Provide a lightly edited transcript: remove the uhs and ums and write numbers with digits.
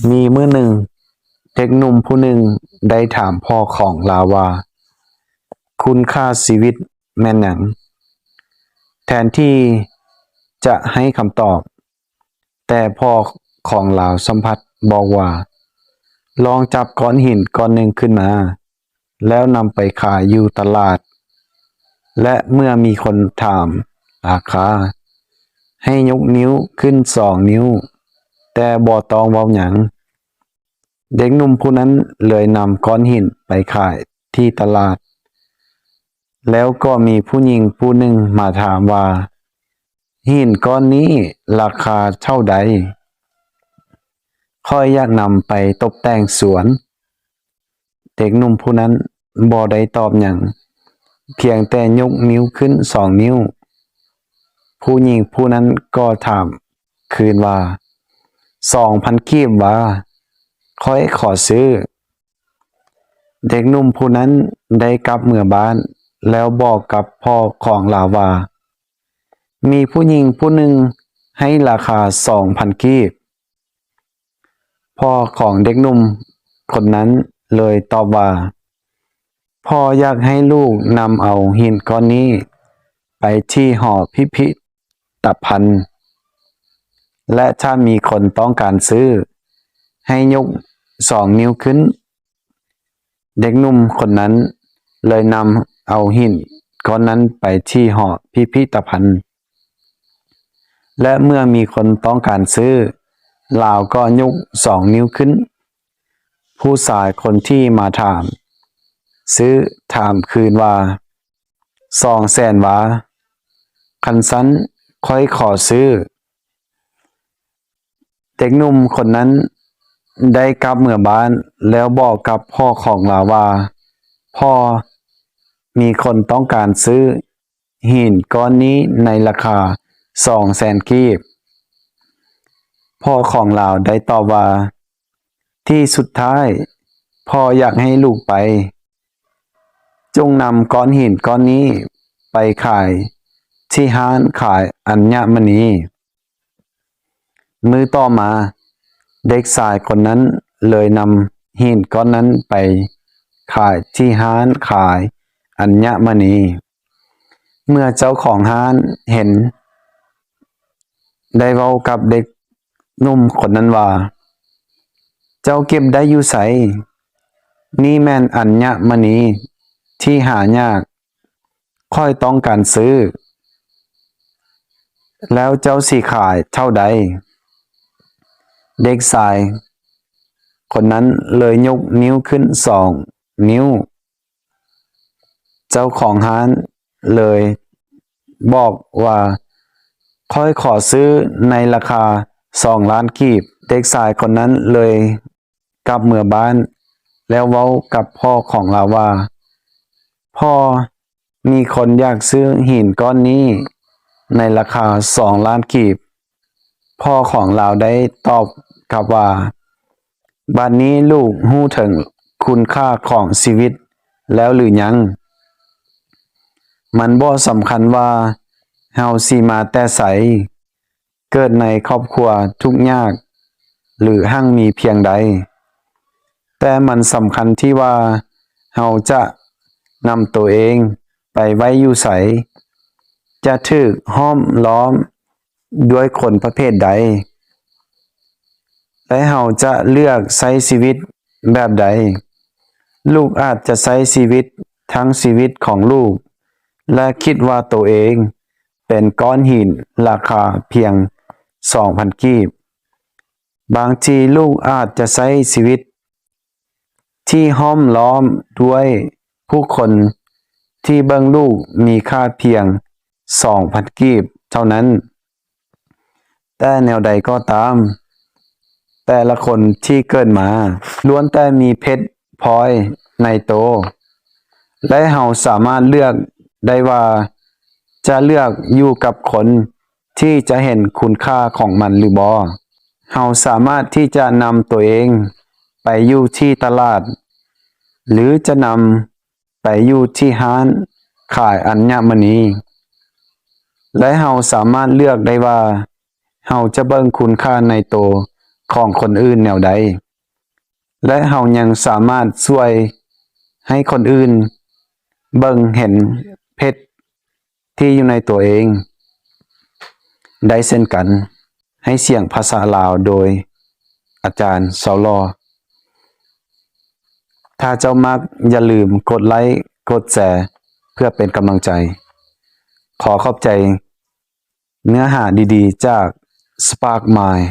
มีมื้อหนึ่งเด็กหนุ่มผู้หนึ่งได้ถามพ่อของลาว่าคุณค่าชีวิตแม่นหยังแทนที่จะให้คำตอบแต่พ่อของลาวสัมผัสบอกว่าลองจับก้อนหินก้อนหนึ่งขึ้นมาแล้วนำไปขายอยู่ตลาดและเมื่อมีคนถามราคาให้ยกนิ้วขึ้น2 นิ้วแต่บ่ต้องเว้าหยังเด็กหนุ่มผู้นั้นเลยนำก้อนหินไปขายที่ตลาดแล้วก็มีผู้หญิงผู้หนึ่งมาถามว่าหินก้อนนี้ราคาเท่าใดค่อยอยากนำไปตกแต่งสวนเด็กหนุ่มผู้นั้นบ่ได้ตอบหยังเพียงแต่ยกนิ้วขึ้น2 นิ้วผู้หญิงผู้นั้นก็ถามคืนว่า2,000กีบว่าค่อยขอซื้อเด็กหนุ่มผู้นั้นได้กลับเมื่อบ้านแล้วบอกกับพ่อของลาว่ามีผู้หญิงผู้หนึ่งให้ราคา2,000กีบพ่อของเด็กหนุ่มคนนั้นเลยตอบว่าพ่ออยากให้ลูกนำเอาหินก้อนนี้ไปที่หอพิพิธภัณฑ์และถ้ามีคนต้องการซื้อให้ยก2 นิ้วขึ้นเด็กหนุ่มคนนั้นเลยนำเอาหินก้อนนั้นไปที่หอพิพิธภัณฑ์และเมื่อมีคนต้องการซื้อลาวก็ยก2 นิ้วขึ้นผู้ชายคนที่มาถามซื้อถามคืนว่า200,000 วาคันซั้นค่อยขอซื้อเด็กหนุ่มคนนั้นได้กลับเมื่อบ้านแล้วบอกกับพ่อของลาว่าพ่อมีคนต้องการซื้อหินก้อนนี้ในราคา200,000กีบพ่อของลาวได้ตอบว่าที่สุดท้ายพ่ออยากให้ลูกไปจงนำก้อนหินก้อนนี้ไปขายที่ห้านขายอัญมณีมื้อต่อมาเด็กชายคนนั้นเลยนำหินก้อนนั้นไปขายที่ห้านขายอัญมณีเมื่อเจ้าของห้านเห็นได้เว้ากับเด็กหนุ่มคนนั้นว่าเจ้าเก็บได้อยู่ไสนี่แม่นอัญมณีที่หายากค่อยต้องการซื้อแล้วเจ้าสิขายเท่าใดเด็กชายคนนั้นเลยยกนิ้วขึ้น2 นิ้วเจ้าของร้านเลยบอกว่าค่อยขอซื้อในราคา2 ล้านกีบเด็กชายคนนั้นเลยกลับเมื่อบ้านแล้วเว้ากับพ่อของเราว่าพ่อมีคนอยากซื้อหินก้อนนี้ในราคา2 ล้านกีบพ่อของเราได้ตอบกลับว่าบัดนี้ลูกรู้ถึงคุณค่าของชีวิตแล้วหรือยังมันบ่สำคัญว่าเฮาสิมาแต่ไสเกิดในครอบครัวทุกข์ยากหรือหั่งมีเพียงใดแต่มันสำคัญที่ว่าเฮาจะนำตัวเองไปไว้อยู่ไสจะถูกห้อมล้อมด้วยคนประเภทใดและเฮาจะเลือกใช้ชีวิตแบบใดลูกอาจจะใช้ชีวิตทั้งชีวิตของลูกและคิดว่าตัวเองเป็นก้อนหินราคาเพียง2,000กีบบางทีลูกอาจจะใช้ชีวิตที่ห้อมล้อมด้วยผู้คนที่เบิ่งลูกมีค่าเพียง2,000กีบเท่านั้นแต่แนวใดก็ตามแต่ละคนที่เกิดมาล้วนแต่มีเพชรพลอยในโตและเฮาสามารถเลือกได้ว่าจะเลือกอยู่กับคนที่จะเห็นคุณค่าของมันหรือบ่เฮาสามารถที่จะนำตัวเองไปอยู่ที่ตลาดหรือจะนำไปอยู่ที่ห้านขายอัญมณีและเฮาสามารถเลือกได้ว่าเฮาจะเบิ่งคุณค่าในโต ของคนอื่นแนวใดและเฮายังสามารถช่วยให้คนอื่นเบิ่งเห็นเพชรที่อยู่ในตัวเองได้เช่นกันให้เสียงภาษาลาวโดยอาจารย์เสาลอถ้าเจ้ามักอย่าลืมกดไลค์กดแชร์เพื่อเป็นกำลังใจขอขอบใจเนื้อหาดีๆจาก Spark Mind